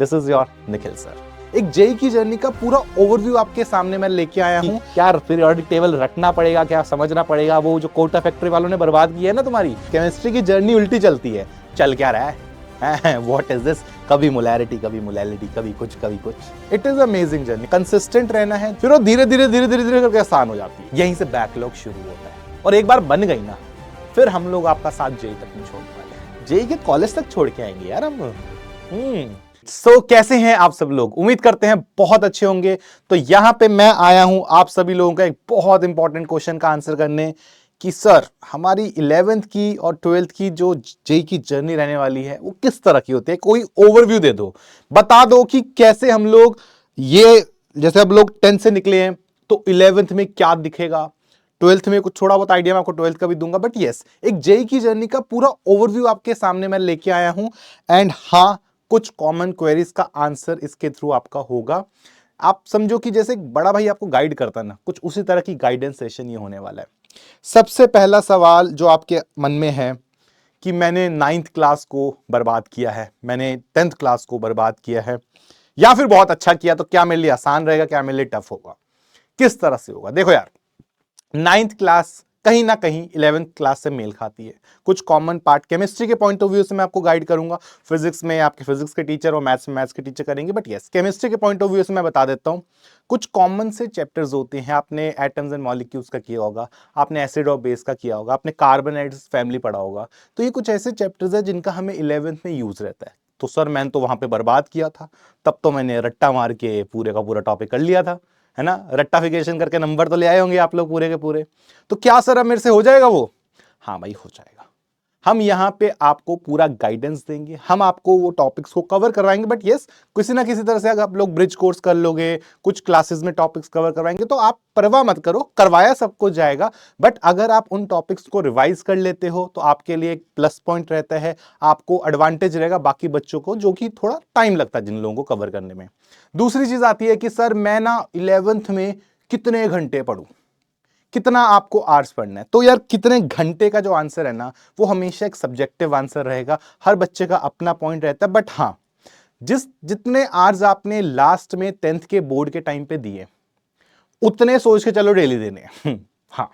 This is your Nikhil sir. एक JEE की journey का पूरा ओवरव्यू आपके सामने मैं लेके आया हूँ। क्या पीरियोडिक टेबल रटना पड़ेगा, क्या समझना पड़ेगा, वो जो कोटा फैक्ट्री वालों ने बर्बाद की है ना तुम्हारी केमिस्ट्री की जर्नी उल्टी चलती है, चल क्या रहा है व्हाट इज दिस, कभी मोलैरिटी कभी मोलैलिटी, कभी कुछ कभी कुछ। It is amazing journey, consistent रहना है, फिर वो धीरे धीरे धीरे धीरे धीरे करके आसान हो जाती है। यहीं से बैकलॉग शुरू होता है और एक बार बन गई ना फिर हम लोग आपका साथ जेई तक नहीं छोड़ने वाले, जेई के कॉलेज तक छोड़ के आएंगे यार हम। कैसे हैं आप सब लोग, उम्मीद करते हैं बहुत अच्छे होंगे। तो यहां पे मैं आया हूं आप सभी लोगों का एक बहुत इंपॉर्टेंट क्वेश्चन का आंसर करने कि सर हमारी 11th की और 12th की जो जेई की जर्नी रहने वाली है वो किस तरह की होती है। कोई ओवरव्यू दे दो, बता दो कि कैसे हम लोग ये, जैसे अब लोग 10th से निकले हैं तो 11th में क्या दिखेगा, 12th में कुछ थोड़ा बहुत आइडिया मैं आपको 12th का भी दूंगा, बट यस एक जेई की जर्नी का पूरा ओवरव्यू आपके सामने मैं लेके आया हूं। एंड हाँ, कुछ कॉमन क्वेरीज का आंसर इसके थ्रू आपका होगा। आप समझो कि जैसे एक बड़ा भाई आपको गाइड करता ना, कुछ उसी तरह की गाइडेंस सेशन ये होने वाला है। सबसे पहला सवाल जो आपके मन में है कि मैंने 9th क्लास को बर्बाद किया है, मैंने 10th क्लास को बर्बाद किया है, या फिर बहुत अच्छा किया, तो क्या मेरे लिए आसान रहेगा, क्या मेरे लिए टफ होगा, किस तरह से होगा। देखो यार, 9th क्लास कहीं ना कहीं 11th क्लास से मेल खाती है। कुछ कॉमन पार्ट केमिस्ट्री के पॉइंट ऑफ व्यू से मैं आपको गाइड करूंगा, फिजिक्स में आपके फिजिक्स के टीचर और मैथ्स में मैथ्स के टीचर करेंगे, बट यस केमिस्ट्री के पॉइंट ऑफ व्यू से मैं बता देता हूं। कुछ कॉमन से चैप्टर्स होते हैं, आपने एटम्स एंड मॉलिक्यूल्स का किया होगा, आपने एसिड और बेस का किया होगा, आपने कार्बोनेट्स फैमिली पढ़ा होगा। तो ये कुछ ऐसे चैप्टर्स है जिनका हमें 11th में यूज रहता है। तो सर मैंने तो वहां पे बर्बाद किया था, तब तो मैंने रट्टा मार के पूरे का पूरा टॉपिक कर लिया था, है ना, रट्टाफिकेशन करके नंबर तो ले आए होंगे आप लोग पूरे के पूरे। तो क्या सर अब मेरे से हो जाएगा वो? हाँ भाई हो जाएगा। हम यहां पे आपको पूरा गाइडेंस देंगे, हम आपको वो टॉपिक्स को कवर करवाएंगे, बट यस किसी ना किसी तरह से अगर आप लोग ब्रिज कोर्स कर लोगे, कुछ क्लासेस में टॉपिक्स कवर करवाएंगे, तो आप परवाह मत करो, करवाया सबको जाएगा। बट अगर आप उन टॉपिक्स को रिवाइज कर लेते हो तो आपके लिए एक प्लस पॉइंट रहता है, आपको एडवांटेज रहेगा बाकी बच्चों को, जो कि थोड़ा टाइम लगता है जिन लोगों को कवर करने में। दूसरी चीज आती है कि सर मैं ना 11th में कितने घंटे पढ़ूं, कितना आपको आवर्स पढ़ना है। तो यार कितने घंटे का जो आंसर है ना वो हमेशा एक सब्जेक्टिव आंसर रहेगा, हर बच्चे का अपना पॉइंट रहता है। बट हाँ, जितने आवर्स आपने लास्ट में 10th के बोर्ड के टाइम पे दिए उतने सोच के चलो डेली देने हाँ,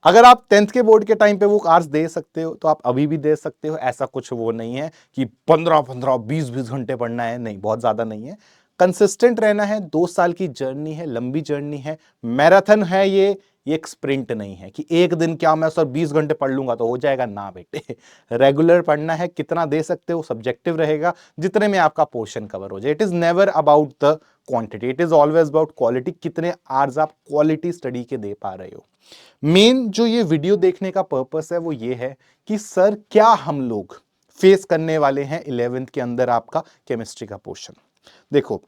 अगर आप 10th के बोर्ड के टाइम पे वो आवर्स दे सकते हो तो आप अभी भी दे सकते हो। ऐसा कुछ वो नहीं है कि 15-15 20-20 घंटे पढ़ना है, नहीं, बहुत ज्यादा नहीं है। कंसिस्टेंट रहना है, 2 साल की जर्नी है, लंबी जर्नी है, मैराथन है ये एक स्प्रिंट नहीं है कि एक दिन क्या मैं सर 20 घंटे पढ़ लूंगा तो हो जाएगा, ना बेटे रेगुलर पढ़ना है। कितना दे सकते हो सब्जेक्टिव रहेगा, जितने में आपका पोर्शन कवर हो जाए। It is never about the quantity, it is always about quality, कितने आवर्स आप क्वालिटी स्टडी के दे पा रहे हो। मेन जो ये वीडियो देखने का पर्पस है वो ये है कि सर क्या हम लोग फेस करने वाले हैं 11th के अंदर आपका केमिस्ट्री का पोर्शन। देखो,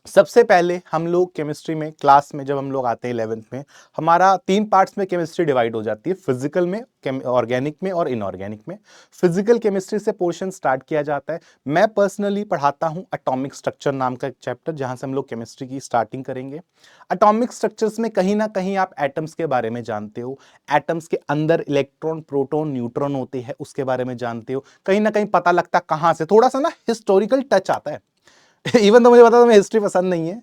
सबसे पहले हम लोग केमिस्ट्री में क्लास में जब हम लोग आते हैं 11th में, हमारा 3 पार्ट्स में केमिस्ट्री डिवाइड हो जाती है, फिजिकल में, ऑर्गेनिक में और इनऑर्गेनिक में। फिजिकल केमिस्ट्री से पोर्शन स्टार्ट किया जाता है। मैं पर्सनली पढ़ाता हूं एटॉमिक स्ट्रक्चर नाम का एक चैप्टर, जहां से हम लोग केमिस्ट्री की स्टार्टिंग करेंगे। एटॉमिक स्ट्रक्चर्स में कहीं ना कहीं आप एटम्स के बारे में जानते हो, एटम्स के अंदर इलेक्ट्रॉन प्रोटॉन न्यूट्रॉन होते हैं उसके बारे में जानते हो, कहीं ना कहीं पता लगता कहां से, थोड़ा सा ना हिस्टोरिकल टच आता है इवन तो मुझे पता था मैं हिस्ट्री पसंद नहीं है,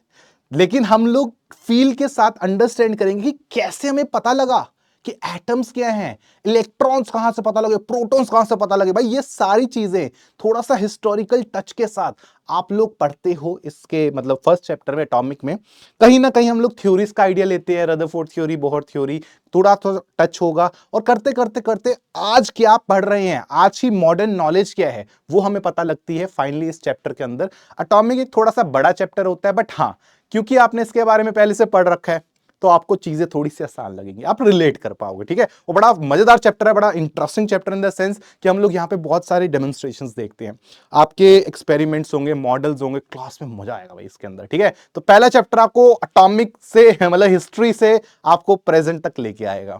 लेकिन हम लोग फील के साथ अंडरस्टैंड करेंगे कि कैसे हमें पता लगा कि एटम्स क्या हैं, इलेक्ट्रॉन्स कहां से पता लगे, प्रोटॉन्स कहां से पता लगे। भाई ये सारी चीजें थोड़ा सा हिस्टोरिकल टच के साथ आप लोग पढ़ते हो इसके मतलब फर्स्ट चैप्टर में एटॉमिक में। कहीं ना कहीं हम लोग थ्योरीज का आइडिया लेते हैं, रदरफोर्ड थ्योरी, बोहर थ्योरी, थोड़ा थोड़ा टच होगा, और करते करते करते आज क्या पढ़ रहे हैं, आज ही मॉडर्न नॉलेज क्या है वो हमें पता लगती है फाइनली इस चैप्टर के अंदर। एटॉमिक एक थोड़ा सा बड़ा चैप्टर होता है, बट हाँ क्योंकि आपने इसके बारे में पहले से पढ़ रखा है तो आपको चीजें थोड़ी सी आसान लगेंगी, आप रिलेट कर पाओगे। ठीक है, वो बड़ा मजेदार चैप्टर है, बड़ा interesting chapter in the sense कि हम लोग यहाँ पे बहुत सारे डेमोन्स्ट्रेशंस देखते हैं, आपके एक्सपेरिमेंट्स होंगे, मॉडल्स होंगे, क्लास में मजा आएगा भाई इसके अंदर। ठीक है, तो पहला चैप्टर आपको एटॉमिक से मतलब हिस्ट्री से आपको प्रेजेंट तक लेके आएगा।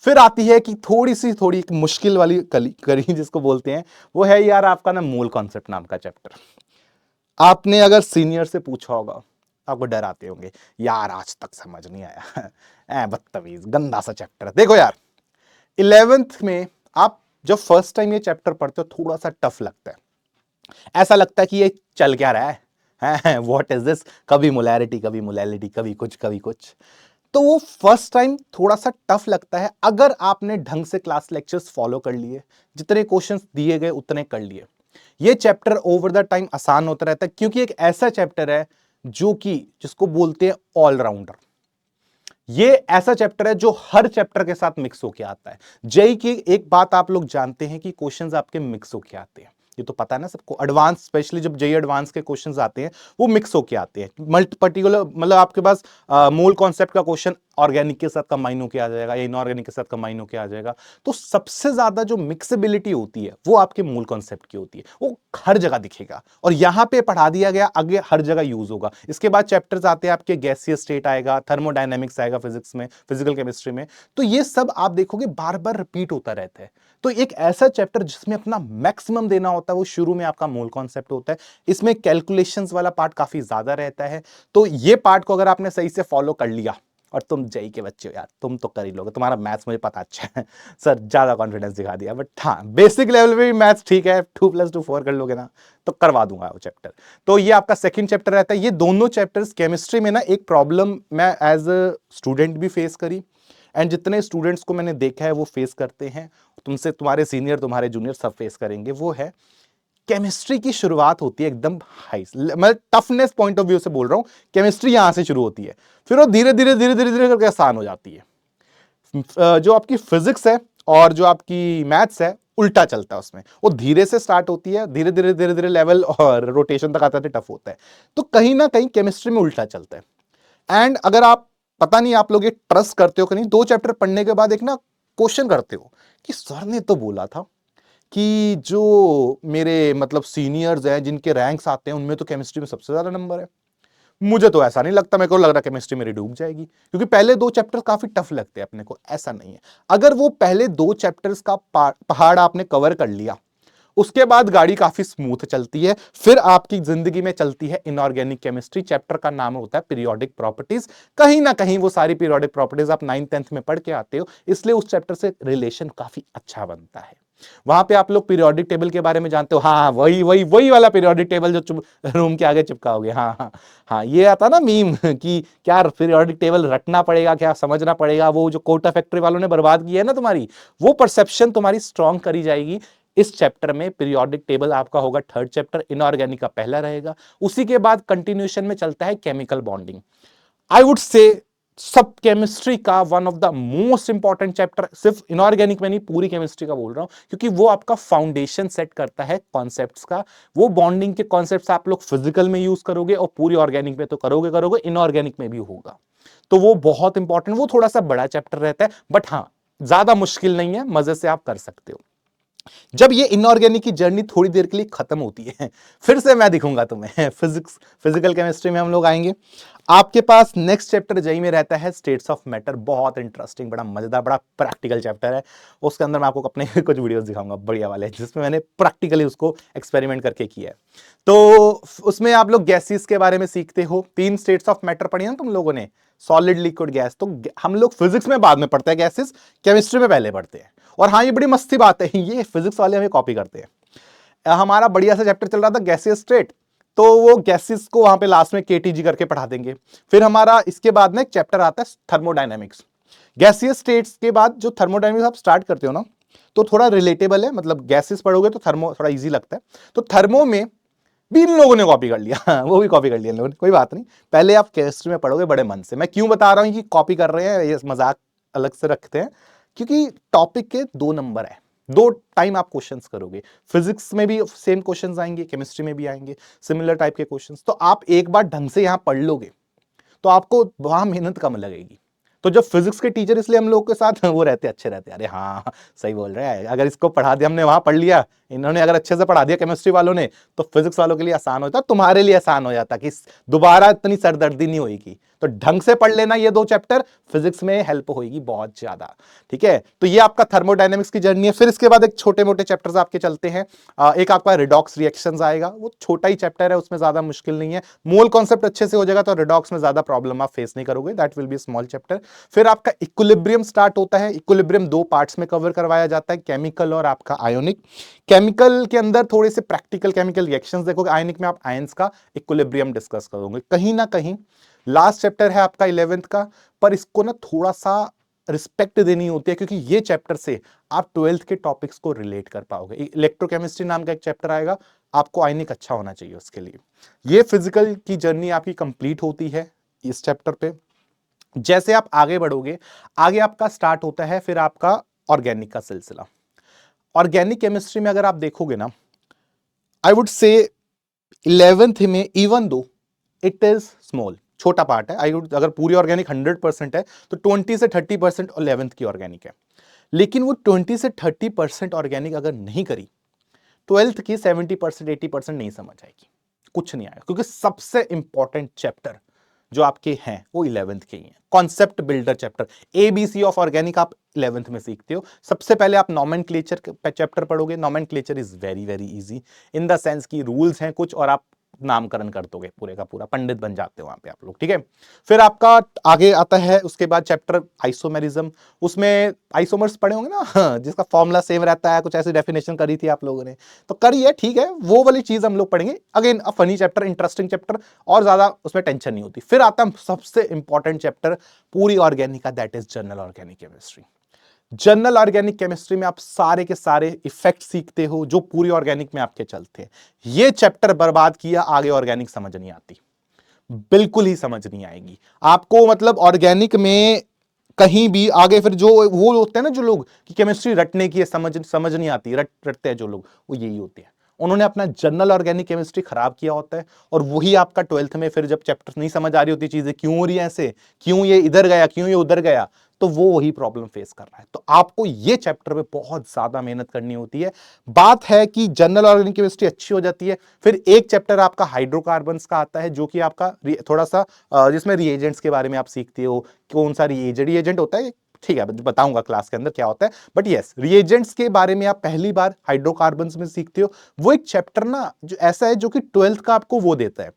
फिर आती है कि थोड़ी मुश्किल वाली कड़ी जिसको बोलते हैं, वो है यार आपका ना मूल कॉन्सेप्ट नाम का चैप्टर। आपने अगर सीनियर से पूछा होगा, आपको डर आते होंगे यार आज तक समझ नहीं आया ऐ बदतमीज गंदा सा चैप्टर। देखो यार, 11th में आप जब फर्स्ट टाइम ये चैप्टर पढ़ते हो थोड़ा सा टफ लगता है, ऐसा लगता है कि ये चल क्या रहा है व्हाट इज दिस, कभी मोलैरिटी कभी मोलैलिटी, कभी कुछ कभी कुछ। तो वो फर्स्ट टाइम थोड़ा सा टफ लगता है अगर आपने ढंग से क्लास लेक्चर्स फॉलो कर लिए, जितने क्वेश्चंस दिए गए उतने कर लिए। ये चैप्टर ओवर द टाइम आसान होता रहता है क्योंकि एक ऐसा चैप्टर है जो कि जिसको बोलते हैं ऑलराउंडर। ये ऐसा चैप्टर है जो हर चैप्टर के साथ मिक्स होके आता है। जेई की एक बात आप लोग जानते हैं कि क्वेश्चंस आपके मिक्स होके आते हैं, ये तो पता है ना सबको। एडवांस स्पेशली जब जेई एडवांस के क्वेश्चंस आते हैं वो मिक्स होके आते हैं। मल्टी पर्टिकुलर मतलब आपके पास मूल कॉन्सेप्ट का क्वेश्चन ऑर्गेनिक के साथ कंबाइन होके आ जाएगा या इनऑर्गेनिक के साथ कंबाइन होके आ जाएगा। तो सबसे ज्यादा जो मिक्सेबिलिटी होती है वो आपके मूल कॉन्सेप्ट की होती है, वो हर जगह दिखेगा और यहां पे पढ़ा दिया गया आगे हर जगह यूज होगा। इसके बाद चैप्टर्स आते हैं आपके, गैसीय स्टेट आएगा, थर्मोडायनेमिक्स आएगा फिजिक्स में, फिजिकल केमिस्ट्री में। तो ये सब आप देखोगे बार बार रिपीट होता रहता है। तो एक ऐसा चैप्टर जिसमें अपना मैक्सिमम देना होता है वो शुरू में आपका मूल कॉन्सेप्ट होता है। इसमें कैलकुलेशंस वाला पार्ट काफी ज्यादा रहता है। तो ये पार्ट को अगर आपने सही से फॉलो कर लिया, और तुम जेई के बच्चे हो यार, तुम तो कर ही लोगे, तुम्हारा मैथ्स मुझे पता अच्छा है सर, ज्यादा कॉन्फिडेंस दिखा दिया, बट हाँ बेसिक लेवल पे भी मैथ्स ठीक है, 2+2 4 कर लोगे ना तो करवा दूंगा वो चैप्टर। तो ये आपका सेकंड चैप्टर रहता है। ये दोनों चैप्टर्स केमिस्ट्री में ना एक प्रॉब्लम मैं एज अ स्टूडेंट भी फेस करी, एंड जितने स्टूडेंट्स को मैंने देखा है वो फेस करते हैं, तुमसे तुम्हारे सीनियर तुम्हारे जूनियर सब फेस करेंगे, वो है केमिस्ट्री की शुरुआत होती है एकदम हाई, मतलब टफनेस पॉइंट ऑफ व्यू से बोल रहा हूं, केमिस्ट्री यहां से शुरू होती है, फिर वो धीरे धीरे धीरे धीरे धीरे करके आसान हो जाती है। जो आपकी फिजिक्स है और जो आपकी मैथ्स है उल्टा चलता है, उसमें वो धीरे से स्टार्ट होती है, धीरे धीरे धीरे धीरे लेवल और रोटेशन तक आता है, टफ होता है। तो कहीं ना कहीं केमिस्ट्री में उल्टा चलता है। एंड अगर आप, पता नहीं आप लोग ये ट्रस्ट करते हो कि नहीं, 2 चैप्टर पढ़ने के बाद एक ना क्वेश्चन करते हो कि सर ने तो बोला था कि जो मेरे मतलब सीनियर्स हैं जिनके रैंक्स आते हैं उनमें तो केमिस्ट्री में सबसे ज्यादा नंबर है। मुझे तो ऐसा नहीं लगता, मेरे को लग रहा केमिस्ट्री मेरी डूब जाएगी, क्योंकि पहले 2 चैप्टर काफी टफ लगते हैं अपने को। ऐसा नहीं है, अगर वो पहले 2 चैप्टर्स का पहाड़ आपने कवर कर लिया, उसके बाद गाड़ी काफी स्मूथ चलती है। फिर आपकी जिंदगी में चलती है इनऑर्गेनिक केमिस्ट्री, चैप्टर का नाम होता है पीरियोडिक प्रॉपर्टीज। कहीं ना कहीं वो सारी पीरियोडिक प्रॉपर्टीज आप 9th 10th में पढ़ के आते हो, इसलिए उस चैप्टर से रिलेशन काफी अच्छा बनता है। वहां पे आप लोग पीरियोडिक टेबल के बारे में जानते हो, हाँ हाँ वही वही वही वाला पीरियोडिक टेबल जो रूम के आगे चिपकाओगे, हाँ हाँ हाँ, ये आता ना मीम कि क्या पीरियोडिक टेबल रटना पड़ेगा, क्या समझना पड़ेगा, वो जो कोटा फैक्ट्री वालों ने बर्बाद किया है ना तुम्हारी, वो परसेप्शन तुम्हारी स्ट्रॉन्ग करी जाएगी इस चैप्टर में। पीरियोडिक टेबल आपका होगा 3rd चैप्टर, इनऑर्गेनिक का पहला रहेगा। उसी के बाद कंटिन्यूएशन में चलता है chemical bonding. I would say सब केमिस्ट्री का one of the most important chapter, सिर्फ इनऑर्गेनिक में नहीं पूरी केमिस्ट्री का बोल रहा हूं, क्योंकि वो आपका फाउंडेशन सेट करता है कॉन्सेप्ट्स का। वो बॉन्डिंग के कॉन्सेप्ट्स आप लोग फिजिकल में यूज करोगे और पूरी ऑर्गेनिक में तो करोगे करोगे, इनऑर्गेनिक में भी होगा। तो वो बहुत इंपॉर्टेंट, वो थोड़ा सा बड़ा चैप्टर रहता है, बट हाँ ज्यादा मुश्किल नहीं है, मजे से आप कर सकते हो। जब ये इनऑर्गेनिक की जर्नी थोड़ी देर के लिए खत्म होती है, फिर से मैं दिखूंगा तुम्हें फिजिक्स, फिजिकल केमिस्ट्री में हम लोग आएंगे। आपके पास नेक्स्ट चैप्टर जेई में रहता है स्टेट्स ऑफ मैटर, बहुत इंटरेस्टिंग, बड़ा मजेदार, बड़ा प्रैक्टिकल चैप्टर है। उसके अंदर मैं आपको अपने कुछ वीडियोस दिखाऊंगा बढ़िया वाले, जिसमें मैंने प्रैक्टिकली उसको एक्सपेरिमेंट करके किया है। तो उसमें आप लोग गैसेस के बारे में सीखते हो, 3 स्टेट्स ऑफ मैटर पढ़ी ना तुम लोगों ने, सॉलिड लिक्विड गैस। तो हम लोग फिजिक्स में बाद में पढ़ते हैं गैसेस, केमिस्ट्री में पहले पढ़ते हैं। और हाँ ये बड़ी मस्ती बात है, ये फिजिक्स वाले हमें कॉपी करते हैं। हमारा बढ़िया सा चैप्टर चल रहा था गैसियस स्टेट, तो वो गैसेस को वहां पे लास्ट में केटीजी करके पढ़ा देंगे। फिर हमारा इसके बाद में एक चैप्टर आता है थर्मोडायनेमिक्स। गैसियस स्टेट्स के बाद जो थर्मोडायनेमिक्स आप स्टार्ट करते हो ना, तो थोड़ा रिलेटेबल है, मतलब गैसेस पढ़ोगे तो थर्मो थोड़ा इजी लगता है। तो थर्मो में भी इन लोगों ने कॉपी कर लिया वो भी कॉपी कर लिया इन लोगों ने, कोई बात नहीं, पहले आप केमिस्ट्री में पढ़ोगे बड़े मन से। मैं क्यों बता रहा हूं कि कॉपी कर रहे हैं, ये मजाक अलग से रखते हैं, क्योंकि टॉपिक के 2 नंबर है, 2 टाइम आप क्वेश्चंस करोगे। फिजिक्स में भी सेम क्वेश्चंस आएंगे, केमिस्ट्री में भी आएंगे सिमिलर टाइप के क्वेश्चंस। तो आप एक बार ढंग से यहां पढ़ लोगे तो आपको वहां मेहनत कम लगेगी। तो जब फिजिक्स के टीचर इसलिए हम लोग के साथ वो रहते अच्छे रहते हैं, अरे हाँ सही बोल रहे हैं, अगर इसको पढ़ा दिया हमने वहां पढ़ लिया, इन्होंने अगर अच्छे से पढ़ा दिया केमिस्ट्री वालों ने, तो फिजिक्स वालों के लिए आसान हो जाता, तुम्हारे लिए आसान हो जाता कि दोबारा इतनी सरदर्दी नहीं होगी। तो ढंग से पढ़ लेना ये 2 चैप्टर, फिजिक्स में हेल्प होगी बहुत ज्यादा। ठीक है, तो ये आपका थर्मोडायनेमिक्स की जर्नी है। फिर इसके बाद एक छोटे मोटे चैप्टर्स आपके चलते हैं। एक आपका रिडॉक्स रिएक्शंस आएगा, वो छोटा ही चैप्टर है, उसमें ज्यादा मुश्किल नहीं है, मोल कॉन्सेप्ट अच्छे से हो जाएगा तो रिडॉक्स में ज्यादा प्रॉब्लम आप फेस नहीं करोगे, that will be small chapter. फिर आपका इक्विलिब्रियम स्टार्ट होता है। इक्विलिब्रियम 2 पार्ट्स में कवर करवाया जाता है, केमिकल और आपका आयोनिक। केमिकल के अंदर थोड़े से प्रैक्टिकल केमिकल रिएक्शंस देखोगे, आयनिक में आप आयंस का इक्विलिब्रियम डिस्कस करोगे। कहीं ना कहीं लास्ट चैप्टर है आपका 11th का, पर इसको ना थोड़ा सा रिस्पेक्ट देनी होती है, क्योंकि ये चैप्टर से आप 12th के टॉपिक्स को रिलेट कर पाओगे। इलेक्ट्रोकेमिस्ट्री नाम का एक चैप्टर आएगा, आपको आयनिक अच्छा होना चाहिए उसके लिए। ये फिजिकल की जर्नी आपकी कंप्लीट होती है इस चैप्टर पे। जैसे आप आगे बढ़ोगे, आगे आपका स्टार्ट होता है फिर आपका ऑर्गेनिक का सिलसिला। ऑर्गेनिक केमिस्ट्री में अगर आप देखोगे ना, आई वुड से 11th में, even though it is small, छोटा पार्ट है, आई वुड, अगर पूरी ऑर्गेनिक 100% है तो 20 से 30% 11th की ऑर्गेनिक है। लेकिन वो 20 से 30% ऑर्गेनिक अगर नहीं करी, 12th की 70% 80% नहीं समझ आएगी, कुछ नहीं आएगा, क्योंकि सबसे इंपॉर्टेंट चैप्टर जो आपके हैं वो 11th के ही हैं। Concept builder chapter, ABC of organic आप 11th में सीखते हो। सबसे पहले आप नॉमेनक्लेचर चैप्टर पढ़ोगे। Nomenclature is very very easy in the sense की रूल्स हैं कुछ, और आप नामकरण कर दोगे, पूरे का पूरा पंडित बन जाते हो वहां पे आप लोग, ठीक है। फिर आपका आगे आता है उसके बाद चैप्टर आइसोमेरिज्म। उसमें आइसोमर्स पढ़े होंगे ना, हाँ, जिसका फॉर्मूला सेम रहता है, कुछ ऐसी डेफिनेशन करी थी आप लोगों ने, तो करी है, ठीक है, वो वाली चीज हम लोग पढ़ेंगे। Again a funny chapter, interesting chapter, और ज्यादा उसमें टेंशन नहीं होती। फिर आता है सबसे इंपॉर्टेंट चैप्टर पूरी ऑर्गेनिक का, that is general organic chemistry. General organic chemistry में आप सारे के सारे इफेक्ट सीखते हो जो पूरी ऑर्गेनिक में आपके चलते हैं। ये चैप्टर बर्बाद किया, आगे ऑर्गेनिक समझ नहीं आती, बिल्कुल ही समझ नहीं आएगी आपको। मतलब ऑर्गेनिक में कहीं भी आगे फिर जो वो होते हैं ना, जो लोग कि केमिस्ट्री रटने की है, समझ नहीं आती, रटते हैं जो लोग, वो यही होते हैं। उन्होंने अपना जनरल ऑर्गेनिक केमिस्ट्री खराब किया होता है, और वही आपका 12th में फिर जब चैप्टर नहीं समझ आ रही होती, चीजें क्यों हो रही है ऐसे, क्यों ये इधर गया, क्यों ये उधर गया, तो वो वही प्रॉब्लम फेस कर रहा है। तो आपको ये चैप्टर पे बहुत ज्यादा मेहनत करनी होती है। बात है कि जनरल ऑर्गेनिक केमिस्ट्री अच्छी हो जाती है, फिर एक चैप्टर आपका हाइड्रोकार्बन्स का आता है, जो कि आपका थोड़ा सा जिसमें रिएजेंट्स के बारे में आप सीखते हो, कौन सा रिएजेंट होता है, ठीक है, बताऊंगा क्लास के अंदर क्या होता है। बट यस, रिएजेंट्स के बारे में आप पहली बार हाइड्रोकार्बन्स में सीखते हो। वो एक चैप्टर ना जो ऐसा है, जो कि 12th का आपको वो देता है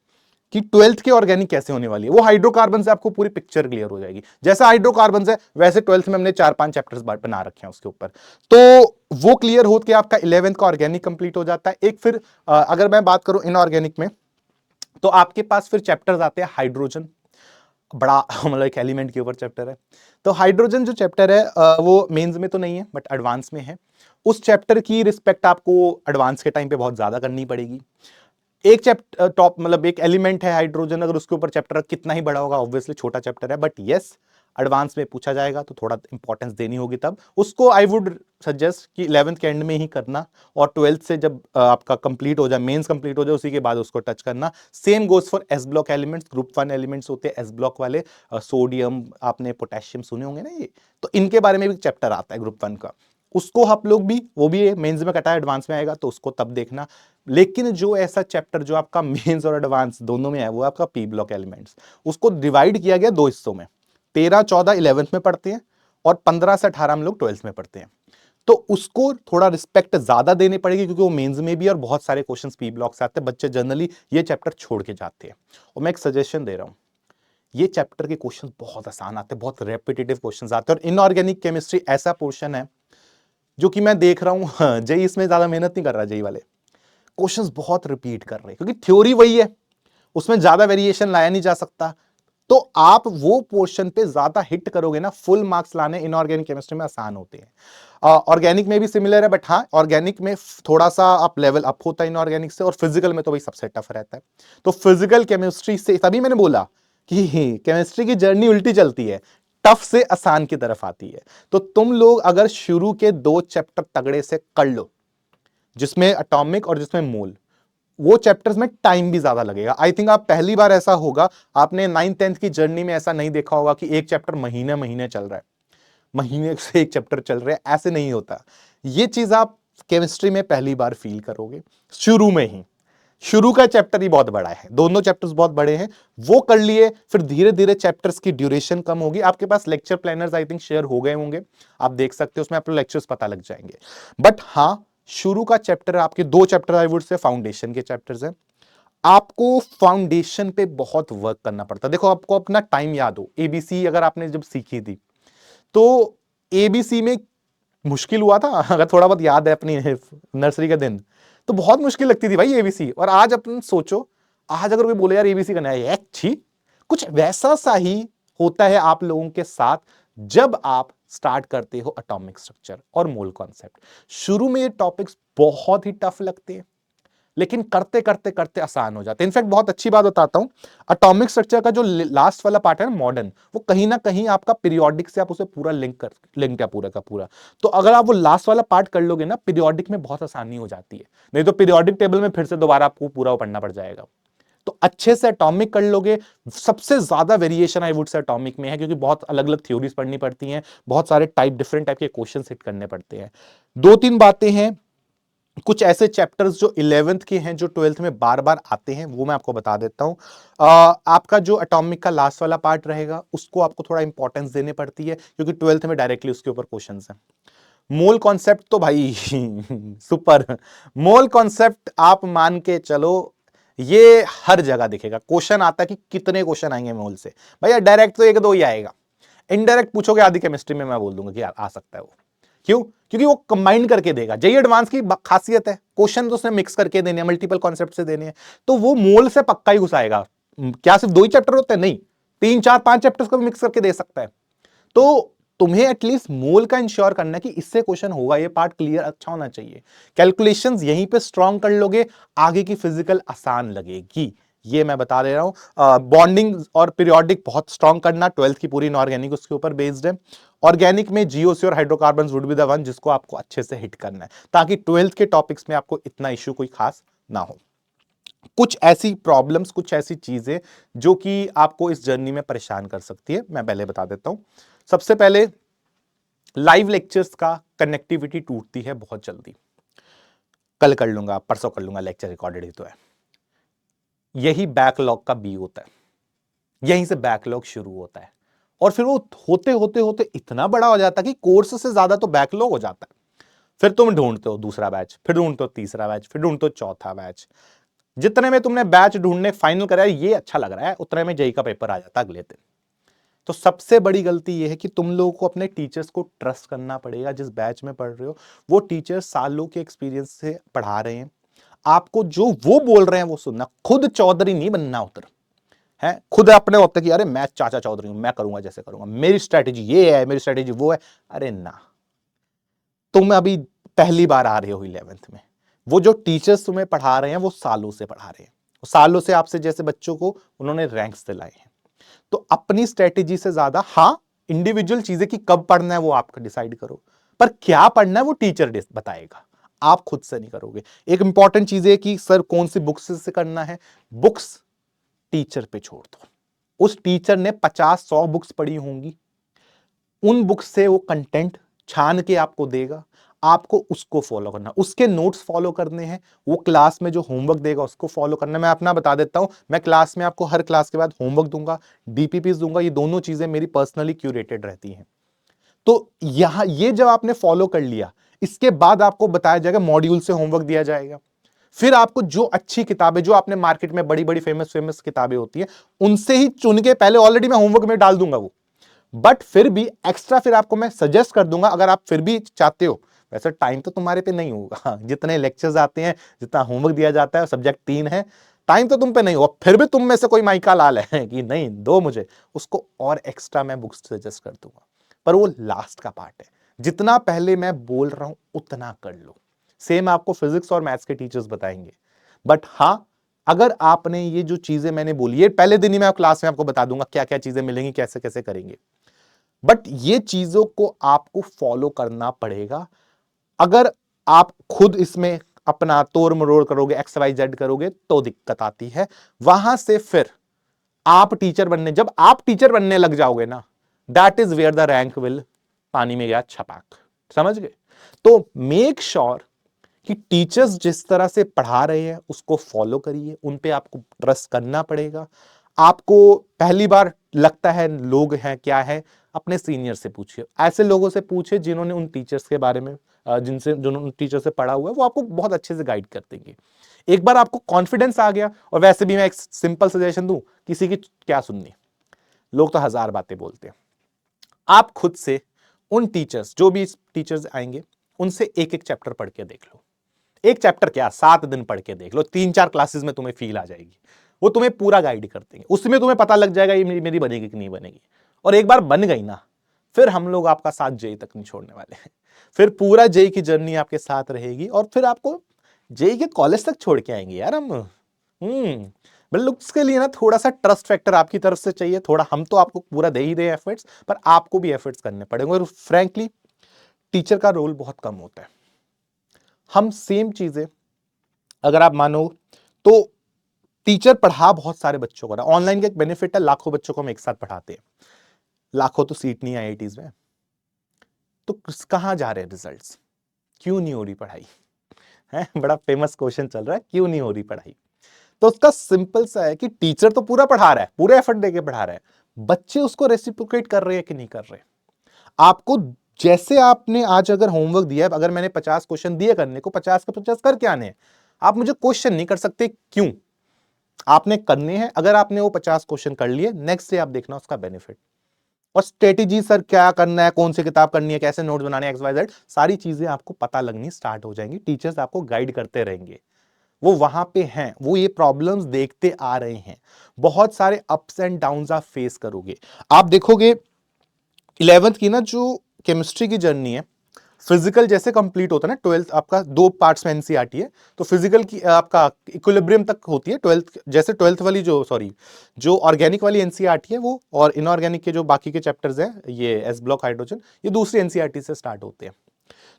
कि 12th के ऑर्गेनिक कैसे होने वाली है। वो हाइड्रोकार्बन से आपको पूरी पिक्चर क्लियर हो जाएगी। जैसा हाइड्रोकार्बन है वैसे 12th में हमने 4-5 चैप्टर्स बना रखे हैं उसके ऊपर, तो वो क्लियर होकर आपका 11th का ऑर्गेनिक कंप्लीट हो जाता है। एक फिर अगर मैं बात करूं इनऑर्गेनिक में, तो आपके पास फिर चैप्टर्स आते हैं हाइड्रोजन, बड़ा मतलब एक एलिमेंट के ऊपर चैप्टर है। तो हाइड्रोजन जो चैप्टर है वो मेंस में तो नहीं है बट एडवांस में है। उस चैप्टर की रिस्पेक्ट आपको एडवांस के टाइम पे बहुत ज्यादा करनी पड़ेगी। एक चैप्टर टॉप मतलब एक एलिमेंट है हाइड्रोजन, अगर उसके ऊपर चैप्टर कितना ही बड़ा होगा, ऑब्वियसली छोटा चैप्टर है, बट यस एडवांस में पूछा जाएगा तो थोड़ा इंपॉर्टेंस देनी होगी। तब उसको आई वुड सजेस्ट कि 11th के एंड में ही करना, और 12th से जब आपका कंप्लीट हो जाए, मेंस कंप्लीट हो जाए, उसी के बाद उसको टच करना। Same goes for S block elements, group 1 elements होते हैं एस ब्लॉक वाले, सोडियम, आपने पोटेशियम सुने होंगे ना ये, तो इनके बारे में भी चैप्टर आता है ग्रुप 1 का, उसको आप लोग भी, वो भी मेंस में कटा है, एडवांस में आएगा तो उसको तब देखना। लेकिन जो ऐसा चैप्टर जो आपका मेंस और एडवांस दोनों में है, वो आपका पी ब्लॉक एलिमेंट्स। उसको डिवाइड किया गया दो हिस्सों में, 13 14 11th में पढ़ते हैं, और 15 से 18 हम लोग 12th में पढ़ते हैं। तो उसको थोड़ा रिस्पेक्ट ज्यादा देनी पड़ेगी, क्योंकि वो मेंस में भी और बहुत सारे क्वेश्चंस पी ब्लॉक से आते हैं, बच्चे जनरली ये चैप्टर छोड़ के जाते हैं। और मैं एक सजेशन दे रहा हूं, ये चैप्टर के क्वेश्चंस बहुत आसान आते हैं, बहुत रेपिटेटिव क्वेश्चंस आते हैं। और इनऑर्गेनिक केमिस्ट्री ऐसा पोर्शन है जो कि मैं देख रहा हूं, जेई इसमें ज्यादा मेहनत नहीं कर रहा, जेई वाले क्वेश्चंस बहुत रिपीट कर रहे हैं, क्योंकि थ्योरी वही है, उसमें ज्यादा वेरिएशन लाया नहीं जा सकता। तो आप वो पोर्शन पे ज्यादा हिट करोगे ना, फुल मार्क्स लाने इनऑर्गेनिक केमिस्ट्री में आसान होते हैं। ऑर्गेनिक में भी सिमिलर है, बट हाँ ऑर्गेनिक में थोड़ा सा आप लेवल अप होता है इनऑर्गेनिक से, और फिजिकल में तो भाई सबसे टफ रहता है। तो फिजिकल केमिस्ट्री से, तभी मैंने बोला कि केमिस्ट्री की जर्नी उल्टी चलती है, टफ से आसान की तरफ आती है। तो तुम लोग अगर शुरू के 2 चैप्टर तगड़े से कर लो, जिसमें एटॉमिक और जिसमें मोल, वो चैप्टर्स में टाइम भी ज्यादा लगेगा। आई थिंक आप पहली बार ऐसा होगा, आपने 9th 10th की जर्नी में ऐसा नहीं देखा होगा कि एक चैप्टर महीने महीने चल रहा है, महीने से एक चैप्टर चल रहा है, ऐसे नहीं होता। ये चीज आप केमिस्ट्री में पहली बार फील करोगे शुरू में ही। शुरू का चैप्टर ही बहुत बड़ा है, दोनों चैप्टर्स बहुत बड़े हैं, वो कर लिए, फिर धीरे धीरे चैप्टर्स की ड्यूरेशन कम होगी। आपके पास lecture planners I think share हो गए होंगे, आप देख सकते हो, उसमें आपको लेक्चर्स पता लग जाएंगे। बट हाँ, शुरू का चैप्टर, आपके 2 chapter I would say foundation के चैप्टर्स हैं, आपको फाउंडेशन पे बहुत वर्क करना पड़ता है। देखो, आपको अपना टाइम याद हो, एबीसी अगर आपने जब सीखी थी, तो एबीसी में मुश्किल हुआ था अगर थोड़ा बहुत याद है अपनी नर्सरी के दिन, तो बहुत मुश्किल लगती थी भाई एबीसी। और आज अपन सोचो, आज अगर कोई बोले यार एबीसी करना है, छी, कुछ वैसा सा ही होता है आप लोगों के साथ जब आप स्टार्ट करते हो एटॉमिक स्ट्रक्चर और मोल कॉन्सेप्ट। शुरू में ये टॉपिक्स बहुत ही टफ लगते हैं, लेकिन करते करते करते आसान हो जाते हैं। इनफैक्ट बहुत अच्छी बात बताता हूं, एटॉमिक स्ट्रक्चर का जो लास्ट वाला पार्ट है ना मॉडर्न, वो कहीं ना कहीं आपका पीरियोडिक से आप उसे पूरा लिंक है पूरा का पूरा। तो अगर आप वो लास्ट वाला पार्ट कर लोगे ना, पीरियोडिक में बहुत आसानी हो जाती है, नहीं तो पीरियोडिक टेबल में फिर से दोबारा आपको पूरा पढ़ना पड़ जाएगा। तो अच्छे से एटॉमिक कर लोगे। सबसे ज्यादा variation I would say atomic में है, क्योंकि बहुत अलग अलग थ्योरीज पढ़नी पड़ती हैं, बहुत सारे डिफरेंट टाइप के क्वेश्चन हिट करने पड़ते हैं। दो तीन बातें हैं, कुछ ऐसे चैप्टर्स जो 11th के हैं जो 12th में बार बार आते हैं, वो मैं आपको बता देता हूं। आपका जो एटॉमिक का लास्ट वाला पार्ट रहेगा, उसको आपको थोड़ा इंपॉर्टेंस देने पड़ती है, क्योंकि 12th में डायरेक्टली उसके ऊपर क्वेश्चंस हैं। मोल कॉन्सेप्ट तो भाई सुपर। मोल कॉन्सेप्ट आप मान के चलो, ये हर जगह दिखेगा। क्वेश्चन आता है कि कितने क्वेश्चन आएंगे मोल से, भैया डायरेक्ट तो एक दो ही आएगा, इनडायरेक्ट पूछोगे आदि केमिस्ट्री में मैं बोल दूंगा कि यार आ सकता है वो। क्यों? क्योंकि वो कंबाइन करके देगा। जेई एडवांस की खासियत है, क्वेश्चन तो उसने मिक्स करके देने हैं, मल्टीपल कॉन्सेप्ट से देने हैं, तो वो मोल से पक्का ही घुसाएगा। क्या सिर्फ दो ही चैप्टर होते हैं? नहीं, 3 4 5 चैप्टर्स को मिक्स करके दे सकता है। तो तुम्हें एटलीस्ट मोल का इंश्योर करना है कि इससे क्वेश्चन होगा, ये पार्ट क्लियर अच्छा होना चाहिए। कैलकुलेशंस यहीं पे स्ट्रांग कर लोगे, आगे की फिजिकल आसान लगेगी, ये मैं बता दे रहा हूं। बॉन्डिंग और पीरियोडिक बहुत स्ट्रांग करना, 12th की पूरी इनऑर्गेनिक उसके ऊपर बेस्ड है। ऑर्गेनिक में जीओसी और hydrocarbon would be the one जिसको आपको अच्छे से हिट करना है, ताकि 12th के टॉपिक्स में आपको इतना इश्यू कोई खास ना हो। कुछ ऐसी प्रॉब्लम्स, कुछ ऐसी चीजें जो कि आपको इस जर्नी में परेशान कर सकती है, मैं पहले बता देता हूं। सबसे पहले, लाइव लेक्चर्स का कनेक्टिविटी टूटती है बहुत जल्दी। कल कर लूंगा, परसों कर लूंगा, लेक्चर रिकॉर्डेड ही तो है। यही बैकलॉग का बी होता है, यहीं से बैकलॉग शुरू होता है, और फिर वो होते होते होते इतना बड़ा हो जाता है कि कोर्स से ज्यादा तो बैकलॉग हो जाता है। फिर तुम ढूंढते हो दूसरा बैच, फिर ढूंढते हो तीसरा बैच, फिर ढूंढते हो चौथा बैच। जितने में तुमने बैच ढूंढने फाइनल करा है, ये अच्छा लग रहा है, उतने में जेई का पेपर आ जाता अगले दिन। तो सबसे बड़ी गलती ये है कि तुम लोगों को अपने टीचर्स को ट्रस्ट करना पड़ेगा। जिस बैच में पढ़ रहे हो, वो टीचर सालों के एक्सपीरियंस से पढ़ा रहे हैं, आपको जो वो बोल रहे हैं वो सुनना। खुद चौधरी नहीं बनना उतर है, खुद अपने होते कि अरे मैं चाचा चौधरी हूं, मैं करूंगा जैसे करूंगा, मेरी स्ट्रैटेजी ये है, मेरी स्ट्रैटेजी वो है। अरे ना, तुम अभी पहली बार आ रहे हो 11th में, वो जो टीचर्स तुम्हें पढ़ा रहे हैं वो सालों से पढ़ा रहे हैं, सालों से आपसे जैसे बच्चों को उन्होंने रैंक्स दिलाए हैं। तो अपनी स्ट्रेटेजी से ज्यादा, हाँ इंडिविजुअल चीजें कि कब पढ़ना है वो आप डिसाइड करो, पर क्या पढ़ना है वो टीचर बताएगा, आप खुद से नहीं करोगे। एक इंपॉर्टेंट चीज है कि सर कौन सी बुक्स से करना है, बुक्स टीचर पे छोड़ दो। उस टीचर ने 50 100 बुक्स पढ़ी होंगी, उन बुक्स से वो कंटेंट छान के आपको देगा, आपको उसको फॉलो करना, उसके नोट्स फॉलो करने हैं, वो क्लास में जो होमवर्क देगा उसको फॉलो करना। मैं अपना बता देता हूं, मैं क्लास में आपको हर क्लास के बाद होमवर्क दूंगा, डीपीपीस दूंगा, ये दोनों चीजें मेरी पर्सनली क्यूरेटेड रहती हैं। तो यहां ये जब आपने फॉलो कर लिया, इसके बाद आपको बताया जाएगा, मॉड्यूल से होमवर्क दिया जाएगा। फिर आपको जो अच्छी किताबें, जो आपने मार्केट में बड़ी बड़ी फेमस फेमस किताबें होती हैं, उनसे ही चुन के, पहले ऑलरेडी मैं होमवर्क में डाल दूंगा वो, बट फिर भी एक्स्ट्रा फिर आपको मैं सजेस्ट कर दूंगा, अगर आप फिर भी चाहते हो। वैसे टाइम तो तुम्हारे पे नहीं होगा, जितने लेक्चर्स आते हैं, जितना होमवर्क दिया जाता है, सब्जेक्ट 3 है, टाइम तो तुम पे नहीं होगा, फिर भी तुम में से कोई माइका लाल है कि नहीं दो मुझे, उसको और एक्स्ट्रा मैं बुक्स सजेस्ट कर दूंगा। पर वो लास्ट का पार्ट है, जितना पहले मैं बोल रहा हूं उतना कर लो। सेम आपको फिजिक्स और मैथ्स के टीचर्स बताएंगे, बट हाँ, अगर आपने ये जो चीजें मैंने बोली, ये पहले दिन ही मैं क्लास में आपको बता दूंगा क्या क्या चीजें मिलेंगी, कैसे कैसे करेंगे, बट ये चीजों को आपको फॉलो करना पड़ेगा। अगर आप खुद इसमें अपना तोड़ मरोड़ करोगे, XYZ करोगे, तो दिक्कत आती है। वहां से फिर आप टीचर बनने, जब आप टीचर बनने लग जाओगे ना, that is where the rank will, पानी में गया छपाक, समझ गए? तो मेक श्योर कि टीचर्स जिस तरह से पढ़ा रहे हैं उसको फॉलो करिए, उन पे आपको ट्रस्ट करना पड़ेगा। आपको पहली बार लगता है लोग हैं क्या है, अपने सीनियर से पूछिए, ऐसे लोगों से पूछिए जिन्होंने उन टीचर्स के बारे में, जिन्होंने उन टीचर से पढ़ा हुआ है, वो आपको बहुत अच्छे से गाइड कर देंगे। एक बार आपको कॉन्फिडेंस आ गया, और वैसे भी मैं एक सिंपल सजेशन दूं, किसी की क्या सुननी, लोग तो 1000 बातें बोलते हैं, आप खुद से उन टीचर्स, जो भी टीचर्स आएंगे, उनसे एक एक चैप्टर पढ़ के देख लो। एक चैप्टर क्या, 7 दिन पढ़ के देख लो, 3-4 क्लासेस में तुम्हें फील आ जाएगी। वो तुम्हें पूरा गाइड कर देंगे, उसमें तुम्हें पता लग जाएगा ये मेरी बनेगी कि नहीं बनेगी। और एक बार बन गई ना, फिर हम लोग आपका साथ जेई तक नहीं छोड़ने वाले हैं। फिर पूरा जेई की जर्नी आपके साथ रहेगी और फिर आपको जेई के कॉलेज तक छोड़ के आएंगे यार हम। मतलब उसके लिए ना थोड़ा सा ट्रस्ट फैक्टर आपकी तरफ से चाहिए थोड़ा। हम तो आपको पूरा दे ही रहे हैं एफर्ट्स, पर आपको भी एफर्ट्स करने पड़ेंगे। और फ्रैंकली टीचर का रोल बहुत कम होता है। हम सेम चीजें अगर आप मानो तो टीचर पढ़ा बहुत सारे बच्चों को ना, ऑनलाइन का एक बेनिफिट है, लाखों बच्चों को हम एक साथ पढ़ाते हैं, लाखों तो सीट नहीं आईआईटीज में, तो कहां जा रहे हैं रिजल्ट्स, क्यों नहीं हो रही पढ़ाई है? बड़ा फेमस क्वेश्चन चल रहा है, क्यों नहीं हो रही पढ़ाई। तो उसका सिंपल सा है कि टीचर तो पूरा पढ़ा रहा है, पूरे एफर्ट देके पढ़ा रहा है, बच्चे उसको रेसिप्रोकेट कर रहे हैं कि नहीं कर रहे। आपको जैसे आपने आज अगर होमवर्क दिया है, अगर मैंने 50 क्वेश्चन दिए करने को, 50 के 50 करके आने हैं। आप मुझे क्वेश्चन नहीं कर सकते, क्यों? आपने करने हैं। अगर आपने वो 50 क्वेश्चन कर लिए, नेक्स्ट डे आप देखना उसका बेनिफिट। और स्ट्रेटेजी सर क्या करना है, कौन सी किताब करनी है, कैसे नोट्स बनाने हैं, XYZ सारी चीजें आपको पता लगनी स्टार्ट हो जाएंगी। टीचर्स आपको गाइड करते रहेंगे, वो वहां पे हैं, वो ये प्रॉब्लम्स देखते आ रहे हैं। बहुत सारे अप्स एंड डाउन्स आप फेस करोगे। आप देखोगे 11th की ना जो केमिस्ट्री की जर्नी है, फिजिकल जैसे कंप्लीट होता है ना, 12th आपका 2 पार्ट्स में एनसीईआरटी है, तो फिजिकल की आपका इक्विलिब्रियम तक होती है 12th। जैसे 12th वाली जो ऑर्गेनिक वाली एनसीईआरटी है वो, और इनऑर्गेनिक के जो बाकी के चैप्टर्स हैं, ये एस ब्लॉक, हाइड्रोजन, ये दूसरी एनसीईआरटी से स्टार्ट होते हैं।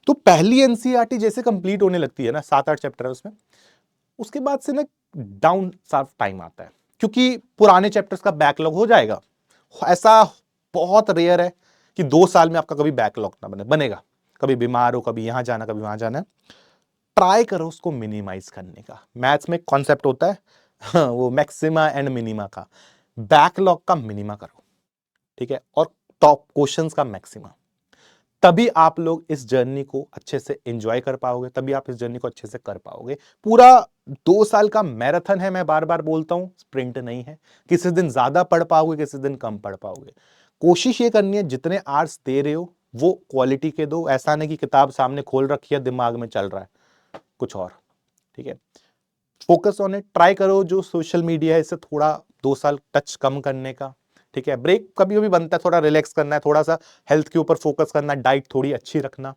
तो पहली एनसीईआरटी जैसे कंप्लीट होने लगती है ना, 7-8 चैप्टर है उसमें, उसके बाद से ना डाउन साफ टाइम आता है, क्योंकि पुराने चैप्टर्स का बैकलॉग हो जाएगा। ऐसा बहुत रेयर है कि 2 साल में आपका कभी बैकलॉग ना बनेगा। कभी बीमार हो, कभी यहां जाना, कभी वहां जाना। ट्राई करो उसको मिनिमाइज करने का। मैथ्स में कॉन्सेप्ट होता है वो मैक्सिमा एंड मिनिमा का। बैकलॉग का मिनिमा करो, ठीक है, और टॉप क्वेश्चंस का मैक्सिमा। तभी आप लोग इस जर्नी को अच्छे से एंजॉय कर पाओगे, तभी आप इस जर्नी को अच्छे से कर पाओगे। पूरा 2 साल का मैराथन है, मैं बार बार बोलता हूं, स्प्रिंट नहीं है। किसी दिन ज्यादा पढ़ पाओगे, किसी दिन कम पढ़ पाओगे। कोशिश ये करनी है जितने आवर्स दे रहे हो वो क्वालिटी के दो। ऐसा नहीं कि किताब सामने खोल रखी है, दिमाग में चल रहा है कुछ और, ठीक है। Focus on it. ट्राई करो जो सोशल मीडिया है इसे थोड़ा 2 साल टच कम करने का, ठीक है। ब्रेक कभी कभी बनता है, थोड़ा रिलैक्स करना है, थोड़ा सा हेल्थ के ऊपर फोकस करना, डाइट थोड़ी अच्छी रखना,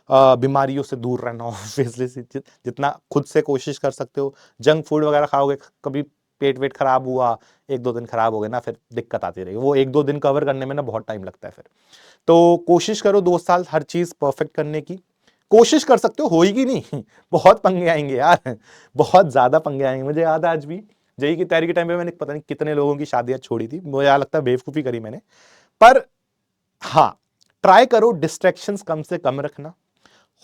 बीमारियों से दूर रहना, ऑब्वियसली जितना खुद से कोशिश कर सकते हो। जंक फूड वगैरह खाओगे, कभी पेट वेट खराब हुआ, 1-2 दिन खराब हो गए ना, फिर दिक्कत आती रहेगी। वो 1-2 दिन कवर करने में ना बहुत टाइम लगता है फिर। तो कोशिश करो 2 साल हर चीज परफेक्ट करने की। कोशिश कर सकते हो ही नहीं बहुत पंगे आएंगे यार, बहुत ज्यादा पंगे आएंगे। मुझे याद है आज भी जेई की तैयारी के टाइम पे मैंने पता नहीं कितने लोगों की शादियां छोड़ी थी, मुझे याद लगता है बेवकूफी करी मैंने। पर हाँ, ट्राई करो डिस्ट्रैक्शंस कम से कम रखना।